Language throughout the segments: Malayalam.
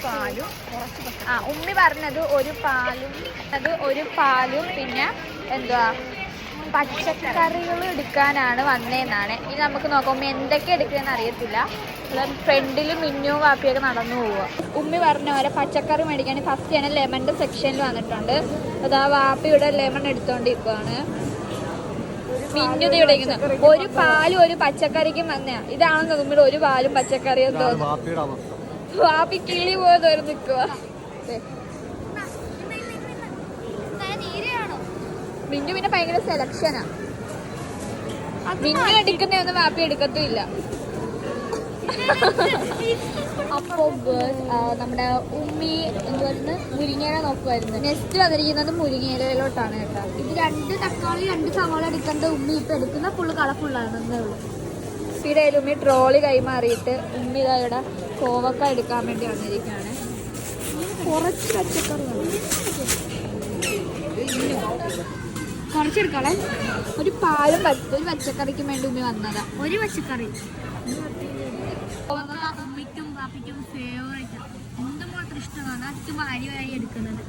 പാലും ഉമ്മി പറഞ്ഞത് ഒരു പാലും പിന്നെ എന്തുവാ പച്ചക്കറികൾ എടുക്കാനാണ് വന്നതെന്നാണ്. ഇനി നമുക്ക് നോക്കാം ഉമ്മി എന്തൊക്കെ എടുക്കുന്നതെന്ന് അറിയത്തില്ല. ഫ്രണ്ടിൽ മിന്നും വാപ്പിയൊക്കെ നടന്നു പോവുക. ഉമ്മി പറഞ്ഞ പോലെ പച്ചക്കറി മേടിക്കാൻ ഫസ്റ്റ് ആണ് ലെമണിന്റെ സെക്ഷനിൽ വന്നിട്ടുണ്ട്. അതാ വാപ്പിയുടെ ലെമൺ എടുത്തോണ്ടിരിക്കുവാണ്. മിന്നുത് ഇവിടെ ഒരു പാലും ഒരു പച്ചക്കറിക്കും വന്നയാ. ഇതാണെന്ന് ഉമ്മിയുടെ ഒരു പാലും പച്ചക്കറിയും തോന്നുന്നു. വാപ്പി കിളി പോയതോരം നിൽക്കുക. മിന്നു പിന്നെ ഭയങ്കര സെലക്ഷനാ. മിന്നു എടുക്കുന്നതൊന്നും വാപ്പി എടുക്കത്തുമില്ല. അപ്പൊ നമ്മുടെ ഉമ്മി എന്തുവായിരുന്നു മുരിങ്ങയില നോക്കുമായിരുന്നു. നെക്സ്റ്റ് വന്നിരിക്കുന്നത് മുരിങ്ങയിലോട്ടാണ് കേട്ടോ. ഇത് 2 തക്കാളി 2 സവാള എടുക്കേണ്ട ഉമ്മി ഇപ്പൊ എടുക്കുന്ന ഫുള്ള് കളർഫുള്ളാണെന്നേ ഉള്ളൂ. ഇവിടെ ഉമ്മി ട്രോളി കൈമാറിയിട്ട് ഉമ്മി ഇതായുടെ കോവക്ക എടുക്കാൻ വേണ്ടി വന്നിരിക്കുകയാണ്. കുറച്ച് പച്ചക്കറി കുറച്ചെടുക്കാളെ ഒരു പാലും ഒരു പച്ചക്കറിക്കും വേണ്ടി ഉമ്മി വന്നതാ. ഒരു പച്ചക്കറി ഉമ്മിക്കും പാപ്പിക്കും ഫേവറേറ്റ്. എന്തും മാത്രം ഇഷ്ടമാണ്. അത് വാരി വാരി എടുക്കുന്നത്.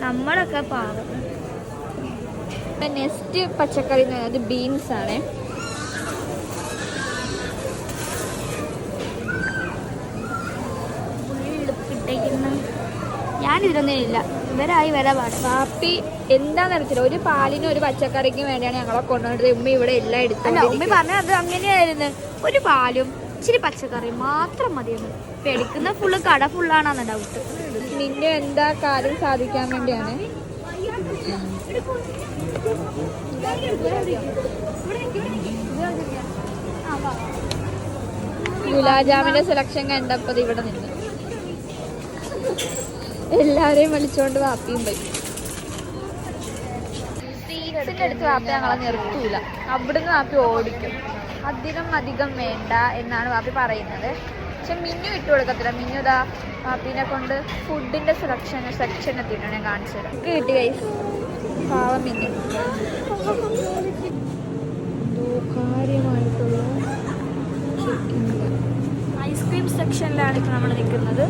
നമ്മളൊക്കെ പാവം. നെക്സ്റ്റ് പച്ചക്കറി എന്ന് പറയുന്നത് ബീൻസ് ആണ്. ഞാനിതിലൊന്നും ഇല്ല. ഇവരായി വരാ പാടും. പാപ്പി എന്താന്ന് അറിയത്തില്ല. ഒരു പാലിനും ഒരു പച്ചക്കറിക്കും വേണ്ടിയാണ് ഞങ്ങളെ കൊണ്ടുവന്നത്. ഉമ്മ ഇവിടെ എല്ലാം എടുത്തല്ല. ഉമ്മ പറഞ്ഞത് അത് അങ്ങനെയായിരുന്നു. ഒരു പാലും ഇച്ചിരി പച്ചക്കറി മാത്രം മതിയെന്ന്. ഇപ്പൊ എടുക്കുന്ന ഫുള്ള് കട ഫുള്ളാണെന്ന് ഡൗട്ട്. നിന്നെ എന്താ കാര്യം സാധിക്കാൻ വേണ്ടിയാണ്. ഗുലാബ് സെലക്ഷൻ കണ്ടപ്പോ ഇവിടെ നിന്ന് എല്ലാരെയും വിളിച്ചോണ്ട് വാപ്പിയും പോയി. സ്വീറ്റ്സിന്റെ അടുത്ത് വാപ്പി ഞങ്ങളെ നിർത്തൂല. അവിടുന്ന് വാപ്പി ഓടിക്കും. അധികം വേണ്ട എന്നാണ് വാപ്പി പറയുന്നത്. പക്ഷെ മിന്നു ഇട്ട് കൊടുക്കത്തില്ല. മിന്നു ഇതാ വാപ്പിനെ കൊണ്ട് ഫുഡിന്റെ സെക്ഷൻ എത്തിയിട്ടാണ് ഞാൻ കാണിച്ചു തരാം. കിട്ടി ഗൈസ്. പാവം മിന്നു. കാര്യമായിട്ടുള്ള ഐസ്ക്രീം സെക്ഷനിലാണ് ഇപ്പൊ നമ്മൾ നിൽക്കുന്നത്.